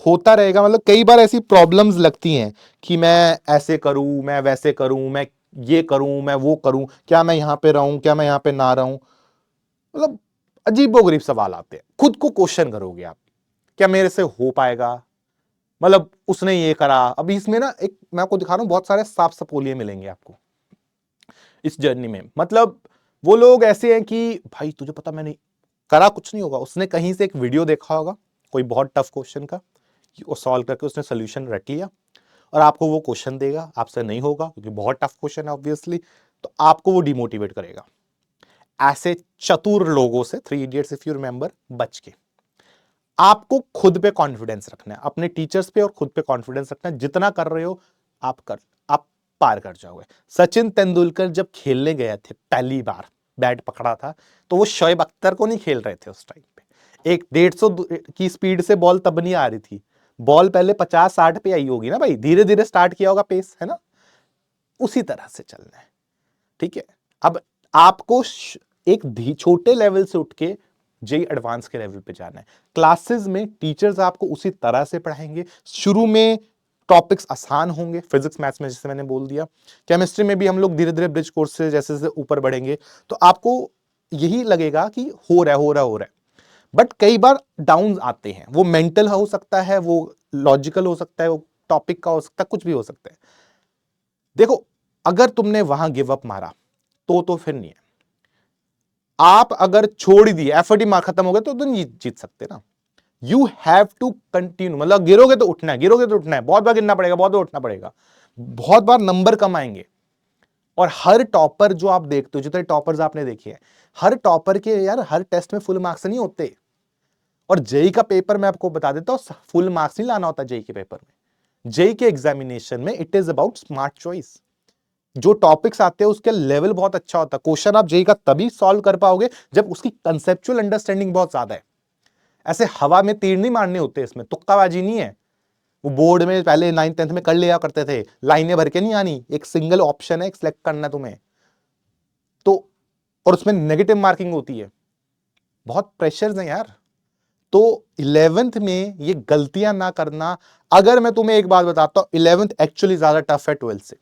होता रहेगा, मतलब कई बार ऐसी प्रॉब्लम्स लगती हैं कि मैं ऐसे करूं, मैं वैसे करूं, मैं ये करूं, मैं वो करूं, क्या मैं यहां पे रहूं, क्या मैं यहां पे ना रहूं। मतलब अजीबोगरीब सवाल आते हैं। खुद को क्वेश्चन करोगे आप, क्या मेरे से हो पाएगा, मतलब उसने ये करा। अभी इसमें ना एक मैं आपको दिखा रहा हूं, बहुत सारे साफ सपोलिये मिलेंगे आपको इस जर्नी में। मतलब वो लोग ऐसे हैं कि भाई तुझे पता मैंने करा कुछ नहीं होगा, उसने कहीं से एक वीडियो देखा होगा कोई बहुत टफ क्वेश्चन का, वो सॉल्व करके उसने सोल्यूशन रट लिया, और आपको वो क्वेश्चन देगा, आपसे नहीं होगा क्योंकि बहुत टफ क्वेश्चन है ऑब्वियसली, तो आपको वो डिमोटिवेट करेगा। ऐसे चतुर लोगों से, 3 इडियट्स इफ यू रिमेंबर, बच के आपको खुद पे कॉन्फिडेंस रखना है, अपने टीचर्स पे और खुद पे कॉन्फिडेंस रखना है। जितना कर रहे हो आप पार कर जाओगे। सचिन तेंदुलकर जब खेलने गए थे पहली बार, बैट पकड़ा था, तो वो शोएब अख्तर को नहीं खेल रहे थे उस टाइम पे। एक 150 की स्पीड से बॉल तब नहीं आ रही थी, बॉल पहले 50-60 पे आई होगी ना भाई, धीरे धीरे स्टार्ट किया होगा पेस, है ना। उसी तरह से चलना है, ठीक है। अब आपको एक छोटे लेवल से उठ के जेई एडवांस के लेवल पे जाना है। क्लासेस में टीचर्स आपको उसी तरह से पढ़ाएंगे। शुरू में टॉपिक्स आसान होंगे, फिजिक्स मैथ्स में जैसे मैंने बोल दिया। केमिस्ट्री में भी हम लोग धीरे धीरे ब्रिज कोर्स से जैसे जैसे ऊपर बढ़ेंगे तो आपको यही लगेगा कि हो रहा है, हो रहा है, हो रहा है। बट कई बार डाउन आते हैं, वो मेंटल हो सकता है, वो लॉजिकल हो सकता है, वो टॉपिक का हो सकता है, कुछ भी हो सकता है। देखो, अगर तुमने वहां गिव अप मारा तो फिर नहीं है। आप अगर छोड़ ही दिए, एफर्ट ही मार खत्म हो गए तो नहीं जीत सकते ना। यू हैव टू कंटिन्यू, मतलब गिरोगे तो उठना है, गिरोगे तो उठना है, बहुत बार गिरना पड़ेगा, बहुत बार उठना पड़ेगा, बहुत बार नंबर कम आएंगे। और हर टॉपर जो आप देखते हो, जितने टॉपर्स आपने देखे हैं, हर टॉपर के यार हर टेस्ट में फुल मार्क्स नहीं होते। और जेई का पेपर मैं आपको बता देता हूं, फुल मार्क्स नहीं लाना होता जेई के पेपर में। जेई के एग्जामिनेशन में it is about smart choice. जो टॉपिक्स आते हैं उसके लेवल बहुत अच्छा होता है। क्वेश्चन आप जेई का तभी सॉल्व कर पाओगे जब उसकी कंसेप्चुअल अंडरस्टैंडिंग बहुत ज्यादा है। ऐसे हवा में तीर नहीं मारने होते, इसमें तुक्काबाजी नहीं है। वो बोर्ड में पहले 9th 10th में कर लिया करते थे, लाइनें भर के नहीं आनी, एक सिंगल ऑप्शन है, सिलेक्ट करना तुम्हें तो, और उसमें नेगेटिव मार्किंग होती है, बहुत प्रेशर्स हैं यार। तो 11th में ये गलतियां ना करना। अगर मैं तुम्हें एक बात बताता हूं, 11th एक्चुअली ज्यादा टफ है 12th से।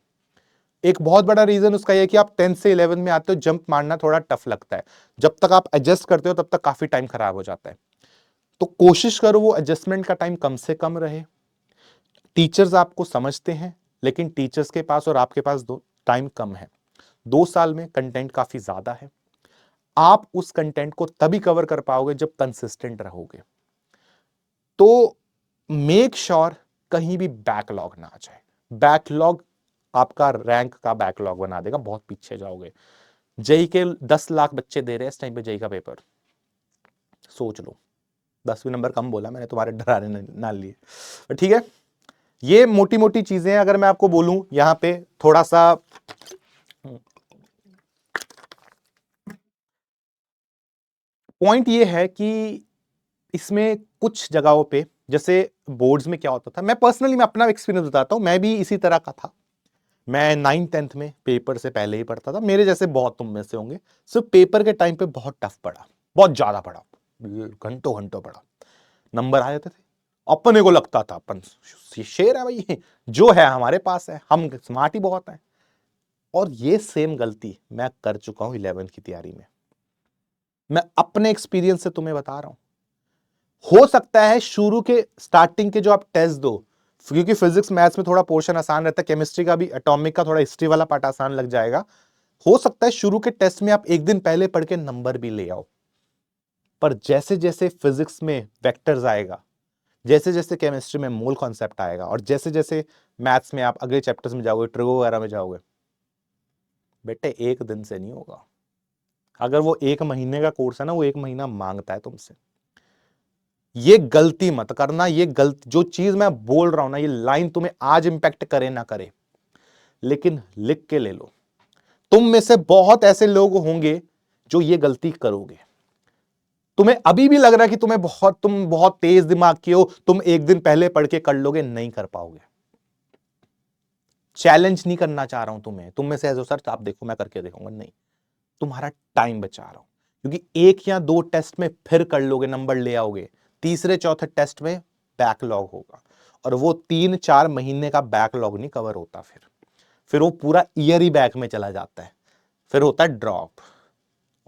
एक बहुत बड़ा रीजन उसका यह कि आप 10th से 11th में आते हो, जंप मारना थोड़ा टफ लगता है। जब तक आप एडजस्ट करते हो तब तक काफी टाइम खराब हो जाता है। तो कोशिश करो वो एडजस्टमेंट का टाइम कम से कम रहे। टीचर्स आपको समझते हैं, लेकिन टीचर्स के पास और आपके पास दो टाइम कम है। 2 साल में कंटेंट काफी ज्यादा है। आप उस कंटेंट को तभी कवर कर पाओगे जब कंसिस्टेंट रहोगे। तो मेक श्योर कहीं भी बैकलॉग ना आ जाए। बैकलॉग आपका रैंक का बैकलॉग बना देगा, बहुत पीछे जाओगे। जेई के 10 लाख बच्चे दे रहे हैं इस टाइम पे जेई का पेपर, सोच लो। 10 नंबर कम बोला मैंने, तुम्हारे डराने ना लिए, ठीक है। ये मोटी मोटी चीजें अगर मैं आपको बोलूं यहां पे थोड़ा सा, पॉइंट ये है कि इसमें कुछ जगहों पे, जैसे बोर्ड्स में क्या होता था, मैं पर्सनली मैं अपना एक्सपीरियंस बताता हूं, मैं भी इसी तरह का था। मैं 9th 10th में पेपर से पहले ही पढ़ता था, मेरे जैसे बहुत तुम में से होंगे। सिर्फ पेपर के टाइम पे बहुत टफ पढ़ा, बहुत ज्यादा पढ़ा, घंटों घंटों पढ़ा, नंबर आ जाते थे। अपने को लगता था अपन शेर है भाई, जो है हमारे पास है, हम स्मार्ट ही बहुत हैं। और ये सेम गलती मैं कर चुका हूं 11th की तैयारी में। मैं अपने एक्सपीरियंस से तुम्हें बता रहा हूं। हो सकता है शुरू के स्टार्टिंग के जो आप टेस्ट दो, क्योंकि फिजिक्स मैथ्स में थोड़ा पोर्शन आसान रहता है, केमिस्ट्री का भी, एटॉमिक का थोड़ा हिस्ट्री वाला पार्ट आसान लग जाएगा। हो सकता है शुरू के टेस्ट में आप एक दिन पहले पढ़ के नंबर भी ले आओ। पर जैसे जैसे फिजिक्स में वेक्टर्स आएगा, जैसे जैसे केमिस्ट्री में मूल कॉन्सेप्ट आएगा, और जैसे जैसे मैथ्स में आप अगले चैप्टर्स में जाओगे, ट्रिगो वगैरह में जाओगे, बेटे एक दिन से नहीं होगा। अगर वो 1 महीने का कोर्स है ना, वो 1 महीना मांगता है तुमसे। ये गलती मत करना। ये गलती, जो चीज मैं बोल रहा हूं ना, ये लाइन तुम्हें आज इंपैक्ट करे ना करे, लेकिन लिख के ले लो। तुम में से बहुत ऐसे लोग होंगे जो ये गलती करोगे। तुम्हें अभी भी लग रहा है कि तुम बहुत तेज दिमाग के हो, तुम एक दिन पहले पढ़ के कर लोगे, नहीं कर पाओगे। चैलेंज नहीं करना चाह रहा हूं तुम्हें, तुम में से ऐसे सर आप देखो मैं करके देखूंगा, नहीं, तुम्हारा टाइम बचा रहा हूं। क्योंकि 1 या 2 टेस्ट में फिर कर लोगे, नंबर ले आओगे, तीसरे चौथे टेस्ट में बैकलॉग होगा, और वो 3-4 महीने का बैकलॉग नहीं कवर होता। फिर वो पूरा ईयर ही बैक में चला जाता है, फिर होता है ड्रॉप।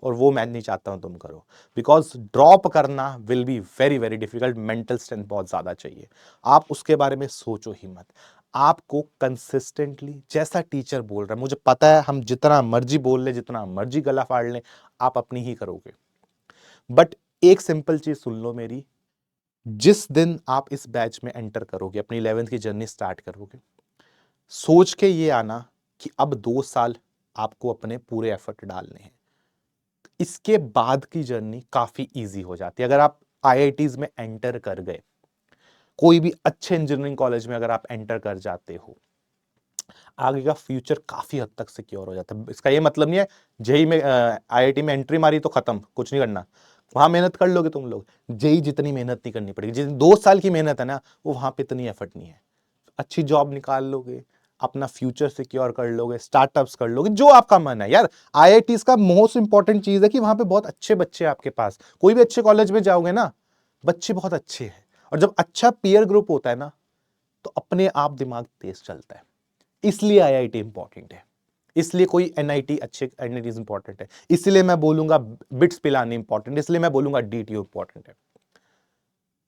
और वो मैं नहीं चाहता हूं तुम करो, बिकॉज ड्रॉप करना will be very very difficult. Mental strength बहुत ज्यादा चाहिए। आप उसके बारे में सोचो ही मत। आपको कंसिस्टेंटली, जैसा टीचर बोल रहा है, मुझे पता है हम जितना मर्जी बोल ले, जितना मर्जी गला फाड़ ले, आप अपनी ही करोगे। बट एक सिंपल चीज सुन लो मेरी, जिस दिन आप इस बैच में एंटर करोगे, अपनी 11th की जर्नी स्टार्ट करोगे, सोच के ये आना कि अब 2 साल आपको अपने पूरे एफर्ट डालने हैं। इसके बाद की जर्नी काफी इजी हो जाती है। अगर आप आईआईटीज में एंटर कर गए, कोई भी अच्छे इंजीनियरिंग कॉलेज में अगर आप एंटर कर जाते हो, आगे का फ्यूचर काफी हद तक सिक्योर हो जाता है। इसका ये मतलब नहीं है जेई में आईआईटी में एंट्री मारी तो खत्म, कुछ नहीं करना। वहां मेहनत कर लोगे तुम लोग, जेई जितनी मेहनत नहीं करनी पड़ेगी। जितनी 2 साल की मेहनत है ना, वो वहां पे इतनी एफर्ट नहीं है। अच्छी जॉब निकाल लोगे, अपना फ्यूचर सिक्योर कर लोगे, स्टार्टअप्स कर लोगे, जो आपका मन है यार। आईआईटीज का मोस्ट इंपॉर्टेंट चीज है कि वहां पे बहुत अच्छे बच्चे आपके पास, कोई भी अच्छे कॉलेज में जाओगे ना, बच्चे बहुत अच्छे हैं। और जब अच्छा पीयर ग्रुप होता है ना, तो अपने आप दिमाग तेज चलता है। इसलिए आईआईटी इंपॉर्टेंट है, इसलिए कोई एनआईटी, अच्छे एनआईटी इंपॉर्टेंट है, इसलिए मैं बोलूंगा बिट्स पिलानी इंपॉर्टेंट, इसलिए मैं बोलूंगा डीटीयू इंपॉर्टेंट है।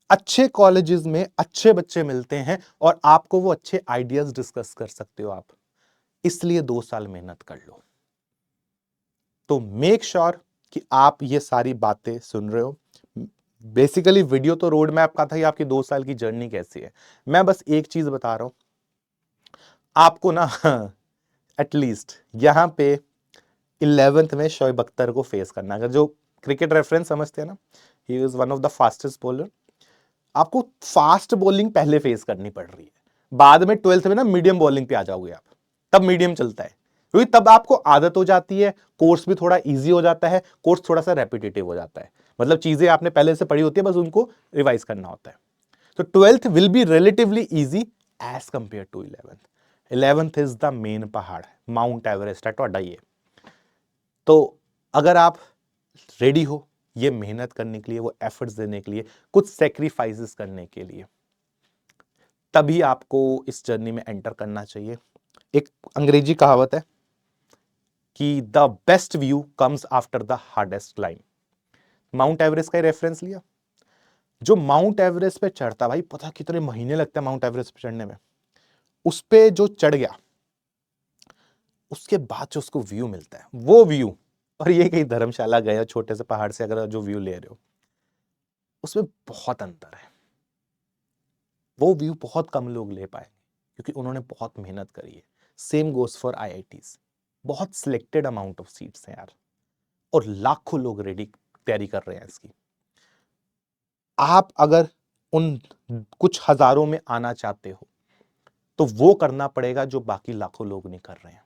अच्छे कॉलेजेस में अच्छे बच्चे मिलते हैं और आपको वो अच्छे आइडियाज डिस्कस कर सकते हो आप, इसलिए 2 साल मेहनत कर लो। तो मेक श्योर कि आप ये सारी बातें सुन रहे हो। बेसिकली वीडियो तो रोड मैप का था कि आपकी 2 साल की जर्नी कैसी है। मैं बस एक चीज बता रहा हूं आपको ना एटलीस्ट यहां पे 11th में शोएब अख्तर को फेस करना। अगर जो क्रिकेट रेफरेंस समझते हैं ना, he is one of the fastest bowler. आपको फास्ट बॉलिंग पहले फेस करनी पड़ रही है, बाद में 12th में ना मीडियम बॉलिंग पे आ जाओगे आप, तब मीडियम चलता है क्योंकि तब आपको आदत हो जाती है, कोर्स भी थोड़ा इजी हो जाता है, कोर्स थोड़ा सा रेपिटेटिव हो जाता है, मतलब चीजें आपने पहले से पढ़ी होती है, बस उनको रिवाइज करना होता है। तो 12th will be relatively easy as compared to 11th। 11th is the main पहाड़, माउंट एवरेस्ट है ਤੁਹਾਡਾ ये। तो अगर आप रेडी हो ये मेहनत करने के लिए, वो एफर्ट्स देने के लिए, कुछ सेक्रीफाइसेस करने के लिए, तभी आपको इस जर्नी में एंटर करना चाहिए। एक अंग्रेजी कहावत है कि the best view comes after the hardest climb. Mount Everest का रेफरेंस लिया, जो माउंट एवरेस्ट पे चढ़ता, भाई पता कितने महीने लगते हैं माउंट एवरेस्ट पे चढ़ने में, उस पे जो चढ़ गया उसके बाद जो उसको व्यू मिलता है वो व्यू, और ये कहीं धर्मशाला गए छोटे से पहाड़ से अगर जो व्यू ले रहे हो, उसमें बहुत अंतर है। वो व्यू बहुत कम लोग ले पाएंगे क्योंकि उन्होंने बहुत मेहनत करी है। सेम गोस फॉर आईआईटीज, बहुत सिलेक्टेड अमाउंट ऑफ सीट्स हैं यार, और लाखों लोग रेडी तैयारी कर रहे हैं इसकी। आप अगर उन कुछ हजारों में आना चाहते हो तो वो करना पड़ेगा जो बाकी लाखों लोग नहीं कर रहे हैं।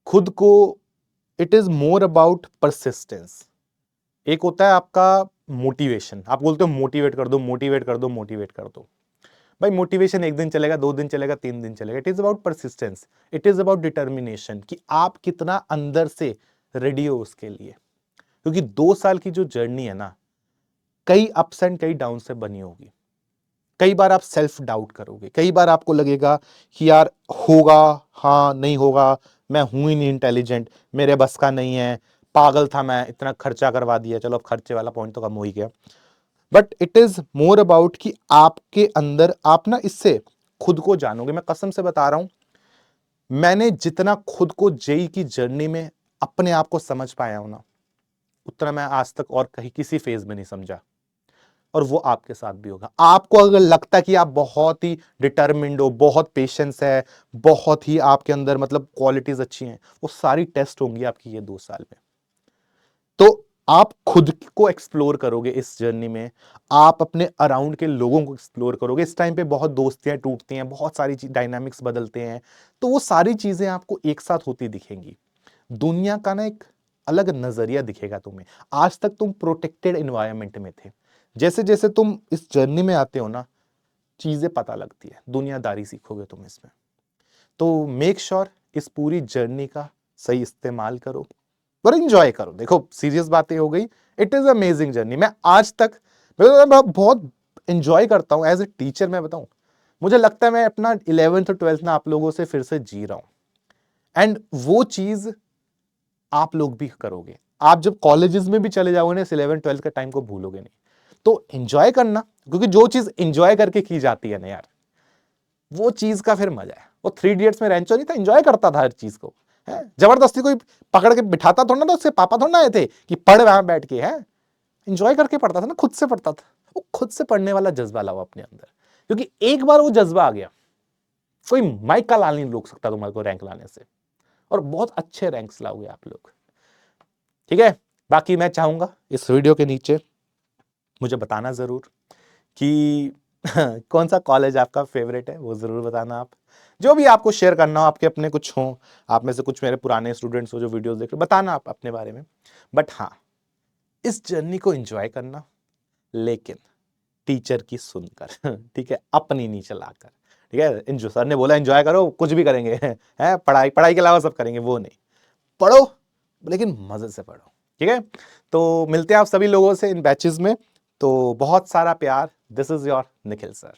खुद को, it is more about persistence. एक होता है आपका मोटिवेशन, आप बोलते हो मोटिवेट कर दो, मोटिवेट कर दो, मोटिवेट कर दो। भाई मोटिवेशन एक दिन चलेगा, 2 दिन चलेगा, 3 दिन चलेगा। It is about persistence, it is about determination कि आप कितना अंदर से रेडी हो उसके लिए। क्योंकि 2 साल की जो जर्नी है ना, कई अप्स एंड कई डाउन से बनी होगी। कई बार आप सेल्फ डाउट करोगे, कई बार आपको लगेगा कि यार होगा, हाँ नहीं होगा, मैं हूं ही नहीं इंटेलिजेंट, मेरे बस का नहीं है, पागल था मैं, इतना खर्चा करवा दिया। चलो अब खर्चे वाला पॉइंट तो कम हो ही गया। But it is more about कि आपके अंदर आप ना इससे खुद को जानोगे। मैं कसम से बता रहा हूं, मैंने जितना खुद को जेई की जर्नी में अपने आप को समझ पाया हूं ना, उतना मैं आज तक और कहीं किसी फेज में नहीं समझा। और वो आपके साथ भी होगा। आपको अगर लगता है कि आप बहुत ही डिटर्मिन्ड हो, बहुत पेशेंस है, बहुत ही आपके अंदर मतलब क्वालिटीज अच्छी हैं, वो सारी टेस्ट होंगी आपकी ये 2 साल में। तो आप खुद को एक्सप्लोर करोगे इस जर्नी में, आप अपने अराउंड के लोगों को एक्सप्लोर करोगे। इस टाइम पे बहुत दोस्तियां टूटती हैं, बहुत सारी डायनामिक्स बदलते हैं, तो वो सारी चीजें आपको एक साथ होती दिखेंगी। दुनिया का ना एक अलग नजरिया दिखेगा तुम्हें। आज तक तुम प्रोटेक्टेड एनवायरनमेंट में थे, जैसे जैसे तुम इस जर्नी में आते हो ना, चीजें पता लगती है, दुनियादारी सीखोगे तुम इसमें। तो मेक श्योर इस पूरी जर्नी का सही इस्तेमाल करो और एंजॉय करो। देखो सीरियस बातें हो गई, इट इज अमेजिंग जर्नी। मैं आज तक मैं बहुत एंजॉय करता हूं एज ए टीचर। मैं बताऊं, मुझे लगता है मैं अपना 11th और 12th ना आप लोगों से फिर से जी रहा हूं, एंड वो चीज आप लोग भी करोगे। आप जब कॉलेजेस में भी चले जाओगे ना, 11th-12th के टाइम को भूलोगे नहीं। तो एंजॉय करना, क्योंकि जो चीज एंजॉय करके की जाती है ना यार, वो चीज का फिर मजा है। वो 3 इडियट्स में रेंचो नहीं था, एंजॉय करता था हर चीज को, है जबरदस्ती कोई पकड़ के बिठाता थोड़ा ना, तो उससे पापा थोड़ा ना आए थे कि पढ़ वहां बैठ के, है एंजॉय करके पढ़ता था ना, खुद से पढ़ता था। वो खुद से पढ़ने वाला जज्बा लाओ अपने अंदर, क्योंकि एक बार वो जज्बा आ गया, कोई माइक का लाल नहीं रोक सकता तुम्हारे को रैंक लाने से, और बहुत अच्छे रैंक्स लाओगे आप लोग। ठीक है, बाकी मैं चाहूंगा इस वीडियो के नीचे मुझे बताना जरूर कि कौन सा कॉलेज आपका फेवरेट है, वो जरूर बताना। आप जो भी आपको शेयर करना हो, आपके अपने कुछ हो, आप में से कुछ मेरे पुराने स्टूडेंट्स हो जो वीडियोस देख रहे हो, बताना आप अपने बारे में। बट हाँ, इस जर्नी को एंजॉय करना, लेकिन टीचर की सुनकर ठीक है, अपनी नहीं चलाकर। ठीक है, जो सर ने बोला एंजॉय करो, कुछ भी करेंगे है, पढ़ाई पढ़ाई के अलावा सब करेंगे, वो नहीं। पढ़ो लेकिन मजे से पढ़ो। ठीक है, तो मिलते हैं आप सभी लोगों से इन बैचेस में। तो बहुत सारा प्यार। This is your Nikhil sir.